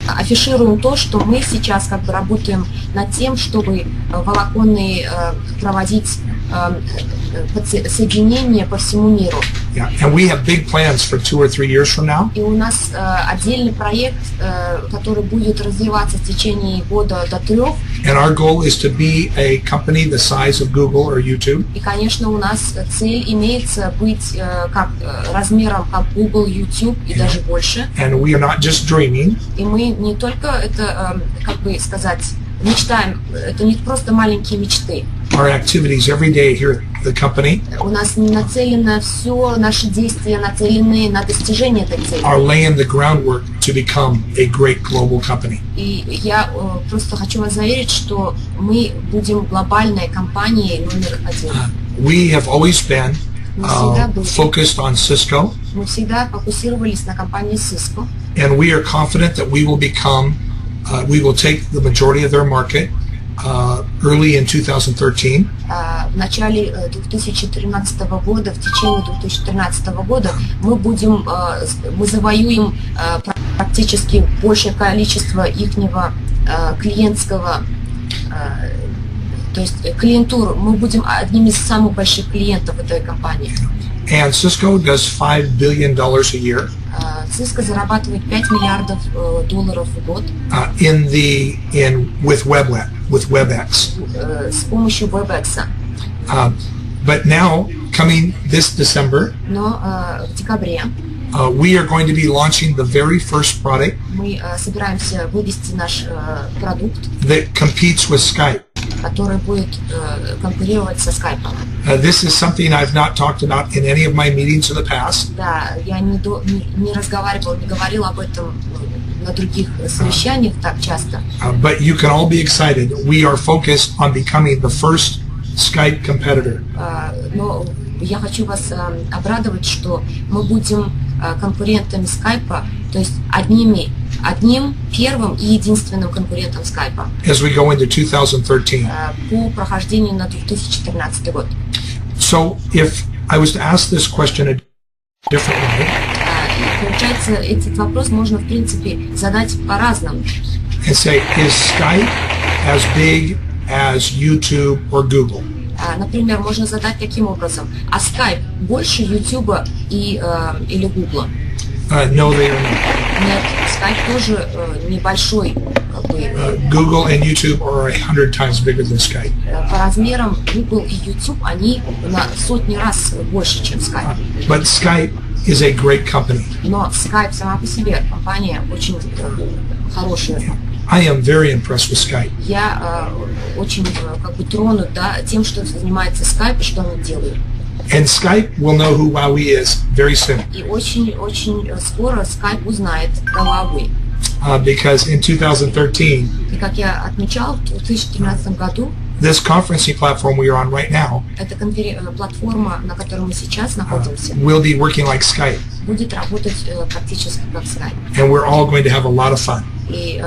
афишируем то, что мы сейчас как бы работаем над тем, чтобы волоконные проводить соединения по всему миру. Yeah, and we have big plans for 2 or 3 years from now. И у нас отдельный проект, который будет развиваться в течение года до 3. And our goal is to be a company the size of Google or YouTube. И, конечно, у нас цель имеется быть как размером как Google, YouTube и даже больше. And we are not just dreaming. И мы не только это, как бы сказать, мечтаем, это не просто маленькие мечты. Our activities every day here at the company У нас нацелено все, наши действия нацелены на достижение этой цели. are laying the groundwork to become a great global company. И я просто хочу вас заверить, что мы будем глобальной компанией номер 1. We have always been focused on Cisco, Мы всегда фокусировались на компании Cisco. and we are confident that we will become, we will take the majority of their market early in 2013. В начале 2013 года, в течение 2013 года мы завоюем практически большее количество ихнего клиентского, то есть клиентуру, мы будем одним из самых больших клиентов этой компании. And Cisco does $5 billion a year. Cisco зарабатывает $5 миллиардов в год with WebEx. С помощью WebEx. But now, coming this December, Но в декабре we are going to be launching the very first product мы собираемся вывести наш продукт, that competes with Skype. который будет конкурировать со Skype. This is something I've not talked about in any of my meetings in the past. Да, я не разговаривал, не говорил об этом на других совещаниях так часто. But you can all be excited. We are focused on becoming the first Skype competitor. Но я хочу вас обрадовать, что мы будем конкурентами Skype, то есть одним первым и единственным конкурентом Skype as we go into 2013. По прохождению на 2013 год. So if I was to ask this question a different way, Получается, этот вопрос можно, в принципе, задать по-разному. and say, is Skype as big as YouTube or Google? Например, можно задать таким образом: а Skype больше YouTube или Google? No, they are not. Нет, Skype тоже небольшой. Google and YouTube are 100 times bigger than Skype. По размерам Google и YouTube они на сотни раз больше, чем Skype. But Skype is a great company. Но Skype сама по себе компания очень хорошая. I am very impressed with Skype. Я очень как бы тронут, да, тем, что занимается Skype и что они делают. And Skype will know who WowWe is very soon. И очень скоро Skype узнает про WowWe. Because in 2013, И как я отмечал, в 2013 году this conferencing platform we are on right now эта платформа, на которой мы сейчас находимся, will be working like Skype. будет работать практически как Skype. And we're all going to have a lot of fun. И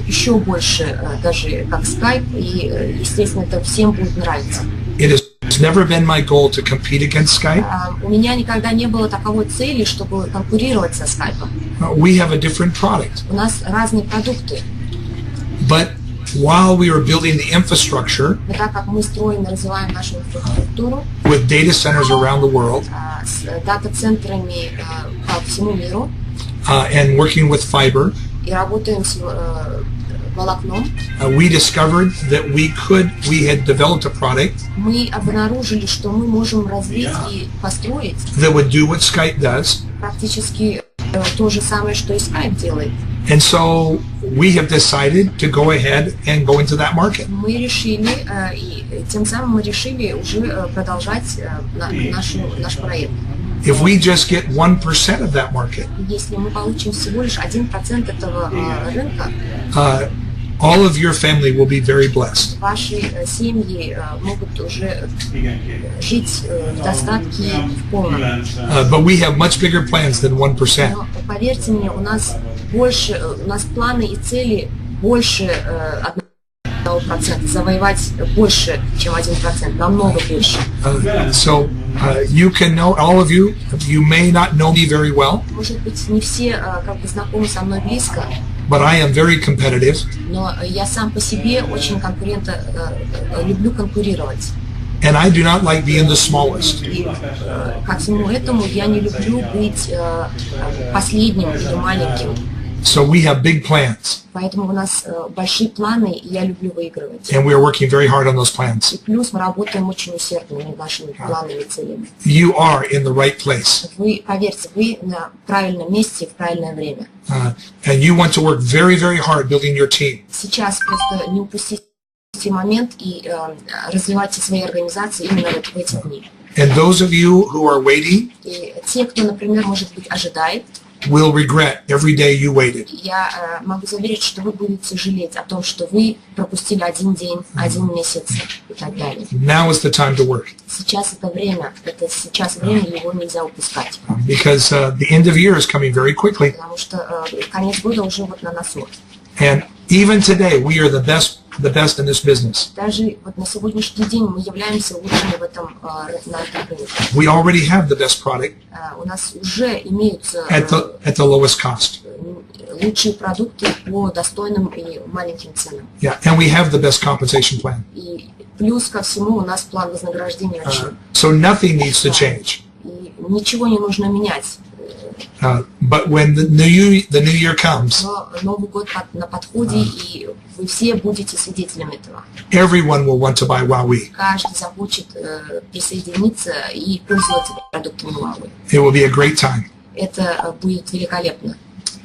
еще больше даже как Skype, и, естественно, это всем будет нравиться. It has never been my goal to compete against Skype. У меня никогда не было таковой цели, чтобы конкурировать со Skype. We have a different product. У нас разные продукты. But while we were building the infrastructure Но так как мы строим и развиваем нашу инфраструктуру with data centers around the world с дата-центрами по всему миру and working with fiber, и работаем с волокном, we discovered that we had developed a product мы обнаружили, что мы можем развить и построить that would do what Skype does. практически то же самое, что и Skype делает. And so we have decided to go ahead and go into that market. Мы решили, и тем самым мы решили уже продолжать наш проект. If we just get 1% of that market, Если мы получим всего лишь 1% этого рынка, all of your family will be very blessed. ваши семьи могут уже жить в достатке в полном. But we have much bigger plans than 1%. Но поверьте мне, у нас планы и цели больше 1%, завоевать больше, чем 1%, намного больше. So you can know, all of you may not know me very well, Может быть, не все знакомы со мной близко, but I am very competitive. но я сам по себе очень люблю конкурировать. And I do not like being the smallest. И ко всему этому я не люблю быть последним или маленьким. So we have big plans, Поэтому у нас большие планы, и я люблю выигрывать. and we are working very hard on those plans. И плюс мы работаем очень усердно над нашими планами и целями. You are in the right place. Вы, поверьте, вы на правильном месте в правильное время. And you want to work very, very hard building your team. Сейчас просто не упустите момент и развивайте свои организации именно в эти дни. And those of you who are waiting И те, кто, например, может быть, ожидает, will regret every day you waited. я могу заверить, что вы будете жалеть о том, что вы пропустили один день, один месяц и так далее. Now is the time to work. Сейчас сейчас время, его нельзя упускать. Because the end of year is coming very quickly. Потому что конец года уже вот на носу. And even today, we are the best in this business. Даже вот на сегодняшний день мы являемся лучшими на этом рынке. We already have the best product У нас уже имеются at the lowest cost. лучшие продукты по достойным и маленьким ценам. Yeah, and we have the best compensation plan. И плюс ко всему у нас план вознаграждения очень. So nothing needs to change. И ничего не нужно менять. But when the new year comes, Но Новый год на подходе, и вы все будете свидетелями этого. everyone will want to buy WowWe. Каждый захочет присоединиться и пользоваться продуктами WowWe. It will be a great time. Это будет великолепно.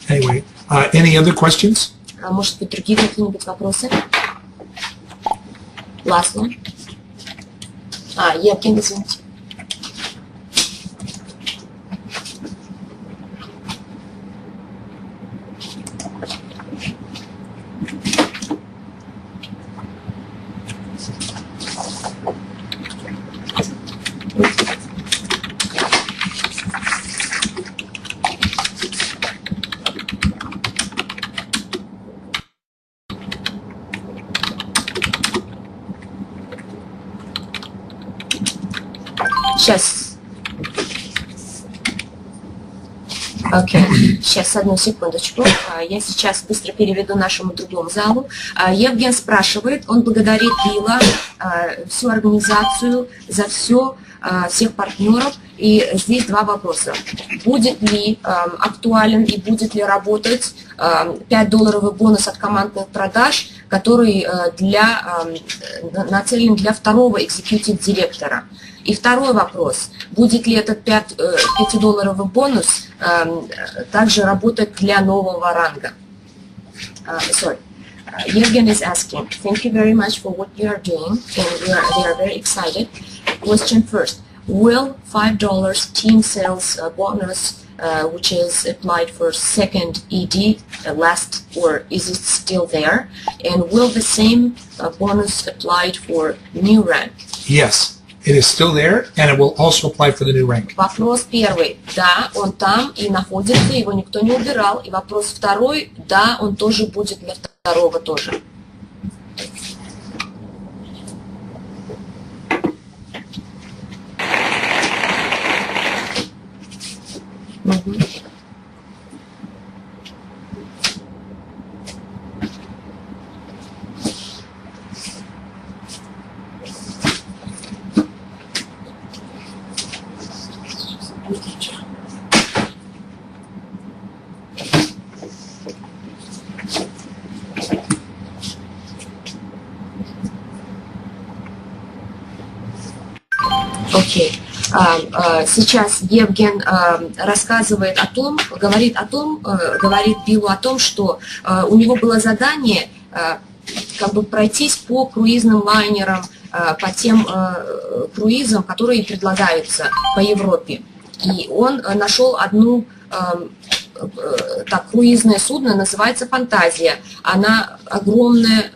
Anyway, any other questions? Может быть, другие какие-нибудь вопросы? Ласло? Евгений, извините. Сейчас. Окей. Сейчас, одну секундочку. Я сейчас быстро переведу нашему другому залу. Евген спрашивает, он благодарит Билла, всю организацию за все, всех партнеров. И здесь два вопроса. Будет ли актуален и будет ли работать $5 бонус от командных продаж, который нацелен для второго экзекьютив-директора? И второй вопрос. Будет ли этот $5 бонус также работать для нового ранга? Sorry. Евген is asking, thank you very much for what you are doing, and they are very excited. Question first. Will $5 team sales bonus, which is applied for second ED, last, or is it still there? And will the same bonus applied for new rank? Yes, it is still there, and it will also apply for the new rank. Вопрос первый. Да, он там и находится, его никто не убирал. И вопрос второй. Да, он тоже будет для второго тоже. Окей. Сейчас Евген рассказывает о том, говорит Биллу о том, что у него было задание как бы пройтись по круизным лайнерам, по тем круизам, которые предлагаются по Европе. И он нашел одну круизное судно, называется «Фантазия». Она огромная,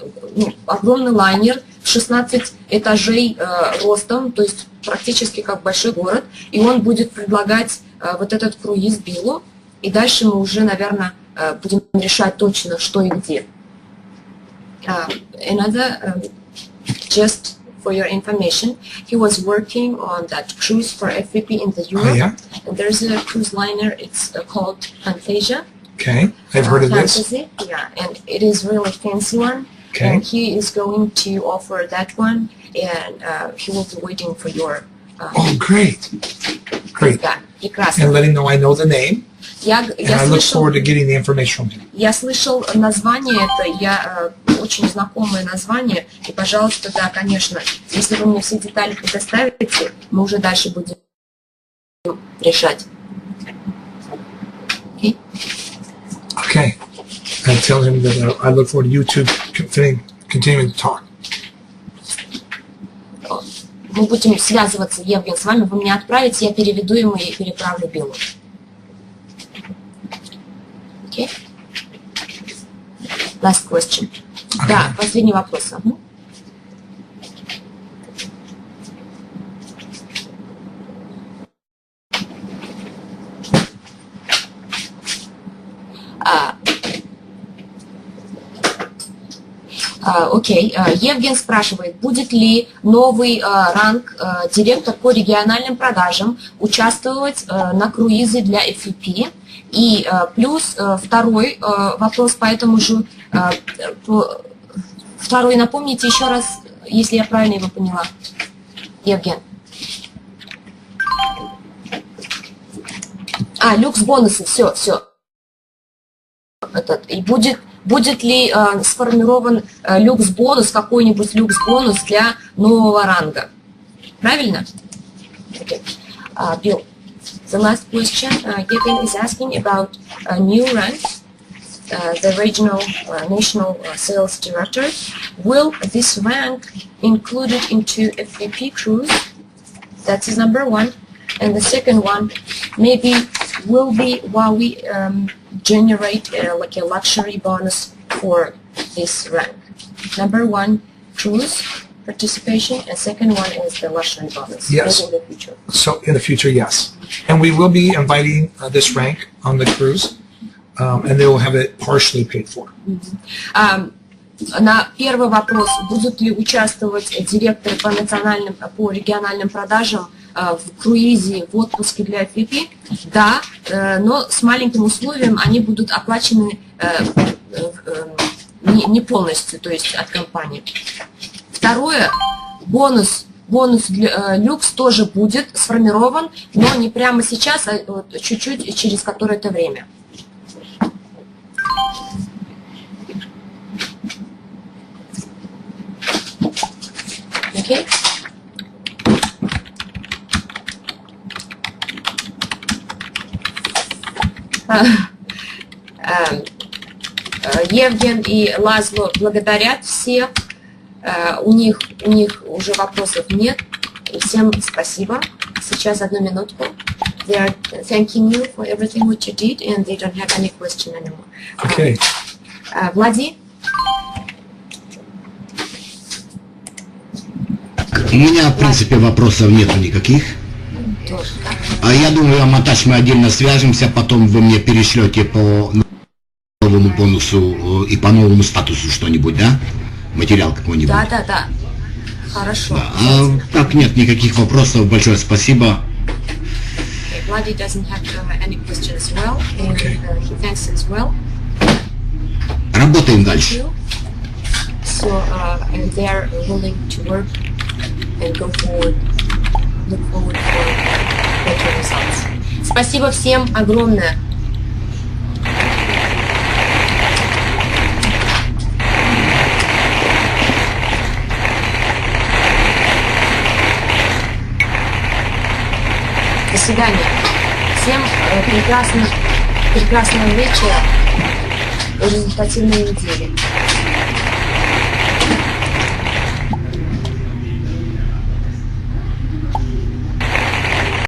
огромный лайнер, 16 этажей ростом, то есть практически как большой город. И он будет предлагать вот этот круиз Биллу. И дальше мы уже, наверное, будем решать точно, что и где. Just for your information, he was working on that cruise for FVP in the Europe. Oh, yeah? And there's a cruise liner, it's called Fantasia. Okay, I've heard of this. Yeah, and it is really fancy one. Okay. And he is going to offer that one, and he will be waiting for your... Oh, great. Great. Да, прекрасно. And let him know I know the name. And I look forward to getting the information from him. Я слышал название это, очень знакомое название, и, пожалуйста, да, конечно, если вы мне все детали предоставите, мы уже дальше будем решать. Okay? Okay. And tell him that I look forward to you two continuing to talk. Мы будем связываться, Евген, с вами, вы мне отправите, я переведу ему и переправлю Биллу. Okay? Last question. Okay. Да, последний вопрос. Окей. Евген спрашивает, будет ли новый ранг директор по региональным продажам участвовать на круизе для FVP? И плюс второй вопрос по этому же, второй напомните еще раз, если я правильно его поняла, Евген. Люкс-бонусы, все. И будет ли сформирован люкс-бонус, какой-нибудь люкс-бонус для нового ранга? Правильно? Okay. Bill, the last question, Евген is asking about a new rank, the regional, national sales director. Will this rank included into FVP cruise? That is number one. And the second one, maybe will be WowWe generate like a luxury bonus for this rank. Number one, cruise participation, and second one is the luxury bonus. Yes. In the future. So in the future, yes. And we will be inviting this rank on the cruise, and they will have it partially paid for. На первый вопрос, будут ли участвовать директоры по региональным продажам в круизе, в отпуске для FVP? Да, но с маленьким условием они будут оплачены не полностью, то есть от компании. Второе, бонус для люкс тоже будет сформирован, но не прямо сейчас, а чуть-чуть через какое-то время. Okay. Евген и Лазло благодарят всех. У них уже вопросов нет. И всем спасибо. Сейчас одну минутку. They are thanking you for everything what you did, and they don't have any question anymore. Okay. Влади? У меня, в принципе, вопросов нету никаких. Я думаю, Аматаш, мы отдельно свяжемся, потом вы мне перешлете по новому бонусу и по новому статусу что-нибудь, да? Материал какой-нибудь. Да. Хорошо. Да. Так, нет никаких вопросов. Большое спасибо. Vladdy doesn't have any question as well, and he thanks as well. Работаем дальше. So, and they are willing to work and go forward, look forward for better results. Спасибо всем огромное. До свидания. Всем прекрасного вечера и результативной недели.